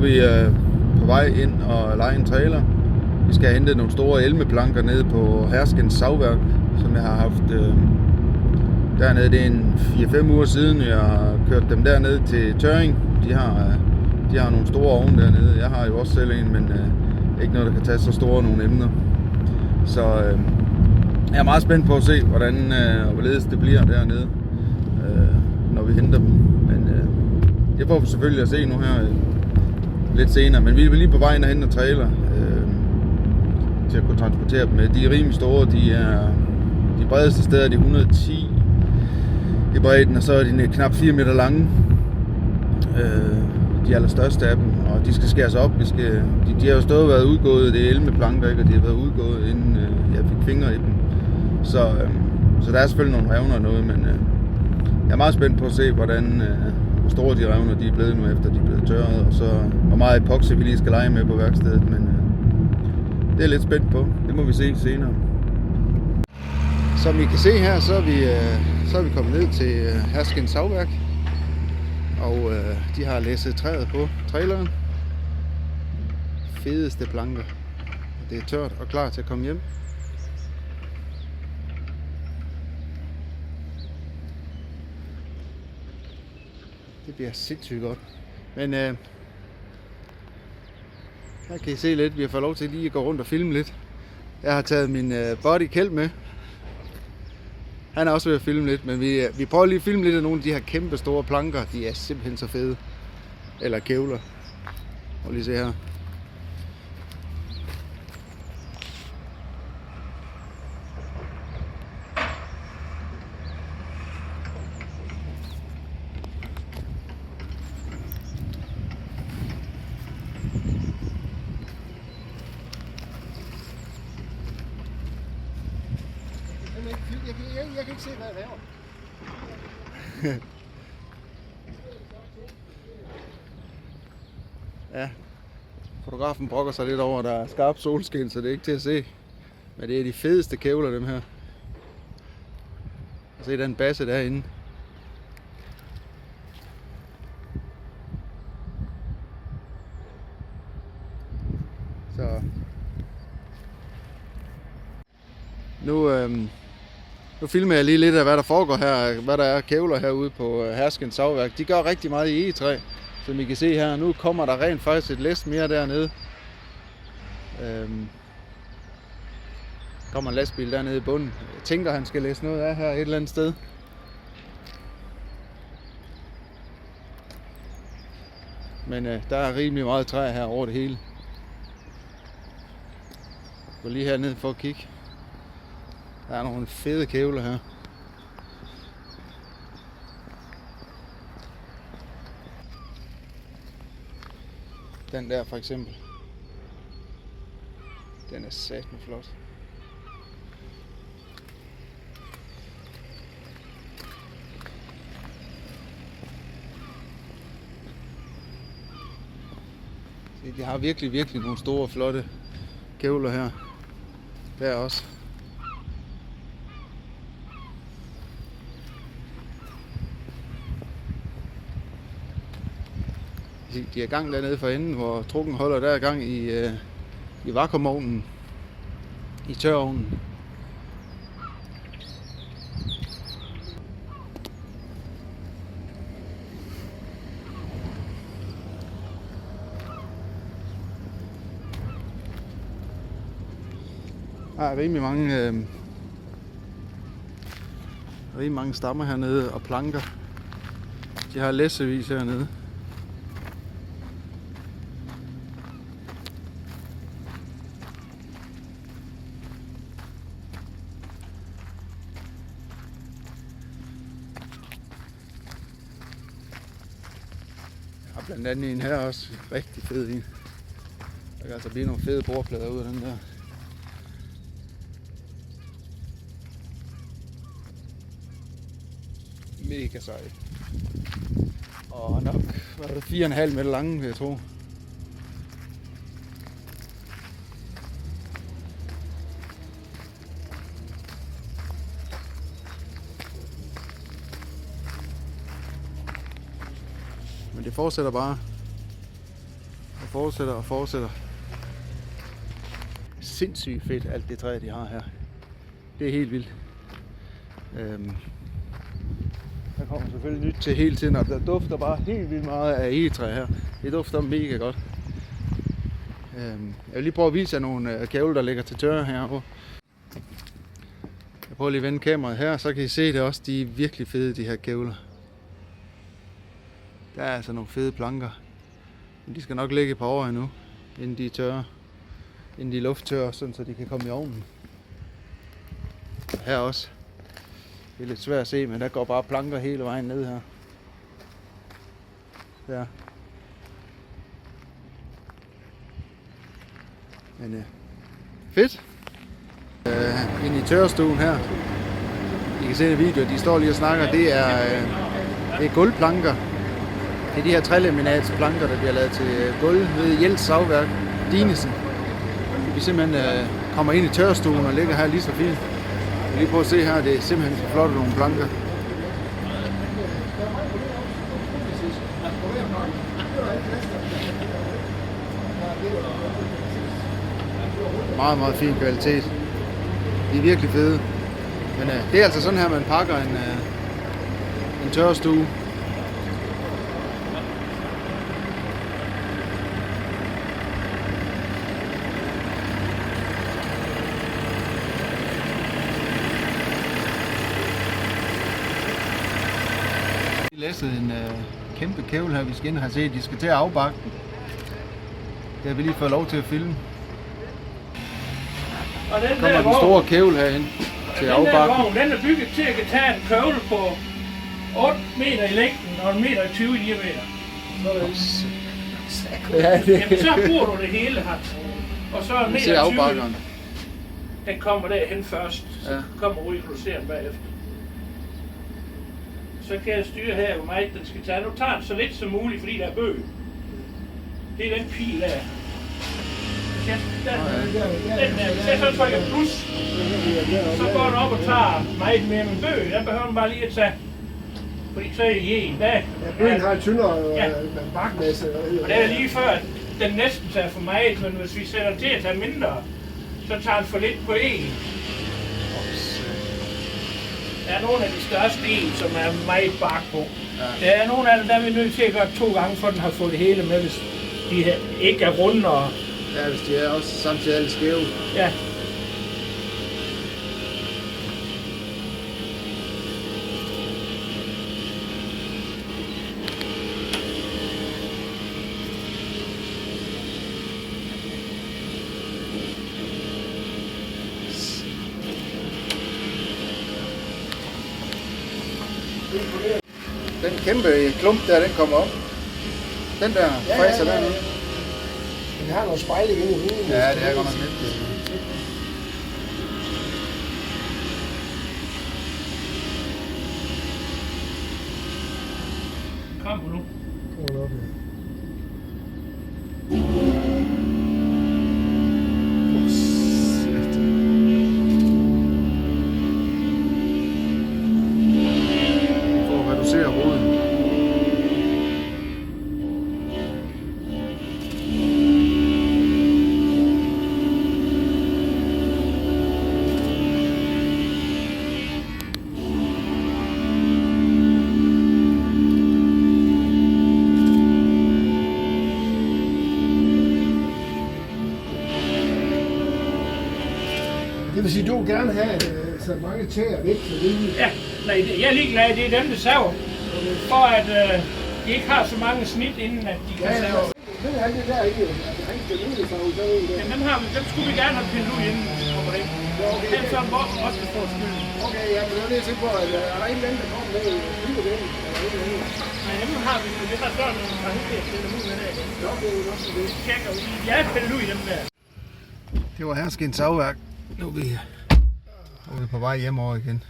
vi på vej ind og leje en trailer. Vi skal hente nogle store elmeplanker nede på Herskens Savværk, som jeg har haft dernede. Det er en 4-5 uger siden, jeg har kørt dem dernede til tørring. De har nogle store ovne dernede. Jeg har jo også selv en, men ikke noget, der kan tage så store nogle emner. Så jeg er meget spændt på at se, hvordan og hvorledes det bliver dernede, når vi henter dem. Men det får vi selvfølgelig at se nu her lidt senere. Men vi er lige på vej ind og hente trailer til at kunne transportere dem med. De er rimelig store. De bredeste steder er de 110 i bredden, og så er de knap 4 meter lange. De allerstørste af dem, og de skal skæres op. De har jo stået og været udgået, det er elmeplanker, ikke? Og de har været udgået, inden jeg fik fingre i dem. Så der er selvfølgelig nogle revner og noget, men jeg er meget spændt på at se, hvor store de revner de er blevet nu, efter de er blevet tørret, og så hvor meget epoxy vi lige skal lege med på værkstedet, men det er jeg lidt spændt på. Det må vi se senere. Som I kan se her, så er vi kommet ned til Herskens Savværk, og de har læsset træet på traileren. Fedeste planker. Det er tørt og klar til at komme hjem. Det bliver sindssygt godt. Men her kan I se lidt, vi har fået lov til lige at gå rundt og filme lidt. Jeg har taget min buddy Kjeld med. Han er også ved at filme lidt, men vi prøver lige at filme lidt af nogle af de her kæmpe store planker. De er simpelthen så fede. Eller kævler. Prøv lige at se her. Jeg kan ikke se, hvad jeg laver. Ja, fotografen brokker sig lidt over, at der er skarp solskin, så det er ikke til at se. Men det er de fedeste kævler, dem her. Og se den basse derinde. Så nu filmer jeg lige lidt af, hvad der foregår her, hvad der er kævler herude på Herskens Savværk. De gør rigtig meget i egetræ, som I kan se her. Nu kommer der rent faktisk et læs mere dernede. Kommer en lastbil dernede i bunden. Jeg tænker, han skal læse noget af her et eller andet sted. Men der er rimelig meget træ her over det hele. Gå lige herned for at kigge. Der er nogle fede kævler her. Den der for eksempel. Den er satme flot. Se, de har virkelig nogle store flotte kævler her. Der også. De er i gang dernede for enden, hvor trukken holder der gang i vakuumovnen, i tørovnen. Der er rimelig mange stammer hernede og planker. De har læssevis hernede. Blandt andet en her også rigtig fed en. Der kan altså blive nogle fede bordplader ud af den der. Mega sej. Og nok var det 4,5 meter lange, vil jeg tro. Men det fortsætter bare. fortsætter og fortsætter. Sindssygt fedt alt det træ de har her. Det er helt vildt. Der kommer selvfølgelig nyt til hele tiden, og der dufter bare helt vildt meget af egetræ her. Det dufter mega godt. Jeg vil lige prøve at vise jer nogle kævle, der ligger til tørre herovre. Jeg prøver lige at vende kameraet her, så kan I se det også. De er virkelig fede, de her kævler. Der er altså nogle fede planker. Men de skal nok ligge et par år endnu, inden de er tørre. Inden de er lufttørre, sådan så de kan komme i ovnen. Her også. Det er lidt svært at se, men der går bare planker hele vejen ned her. Der. Men fedt. Inde i tørrestuen her. I kan se det video, de står lige og snakker. Det er gulvplanker. Det er de her trælaminatsplanker, der bliver lavet til gulv ved Jels Savværk, Dinesen. Vi simpelthen kommer ind i tørrestuen og ligger her lige så fint. Jeg lige prøve at se her, det er simpelthen så flotte nogle planker. Meget, meget fin kvalitet. De er virkelig fede. Men det er altså sådan her, man pakker en tørrestue. Vi læste en kæmpe kævle her, vi skal ind og have set. De skal til at afbakke den. Det har vi lige fået lov til at filme. Og den kommer den store kævle herhen til afbakken. Den er bygget til at tage en kævle på 8 meter i længden og 1,20 meter i diameter. Jamen så bruger du det hele her. Og så 1,20 meter. Den kommer derhen først, så kommer ud i produceren bagefter. Så kan jeg styre her, hvor meget den skal tage. Nu tager den så lidt som muligt, fordi der er bøg. Det er den pil der. Hvis jeg så trykker plus, så går den op og tager meget mere med bøg. Der behøver den bare lige at tage. Fordi så er det en dag. Bøgen har et tyndere bakmasse. Og det er lige før, at den næsten tager for meget, men hvis vi sætter til at tage mindre, så tager den for lidt på en. Der er nogle af de største en, som er meget bak på. Ja. Der er nogle af dem, der er vi nødt til at gøre 2 gange, for den har fået det hele med, hvis de ikke er runde. Og ja, hvis de er også samtidig alle skæve. Ja. Den kæmpe klump der, den kommer op. Den der fræser der nu. Den har noget spejling inde i hovedet. Ja, det er godt nok lidt. Kom nu. Kom op, ja. Reducere roden. Det vil sige, du vil gerne have så mange tæer væk fra det. Ja, nej, jeg er ligeglad, det er dem, der saver. For at de ikke har så mange snit, inden at de kan save. Den er det der ikke, Men dem har vi, dem skulle vi gerne have pillet ud inden over det. Den så også vil få skyld. Okay, ja, men jeg er lige sikker på, at der er en anden, der kommer med i den. Nej, dem har vi, det har sådan nogle tanker, der stiller ud med det. Det tjekker vi. Jeg er pillet ud i dem der. Det var Herskens Savværk. Nu er vi på vej hjemover igen.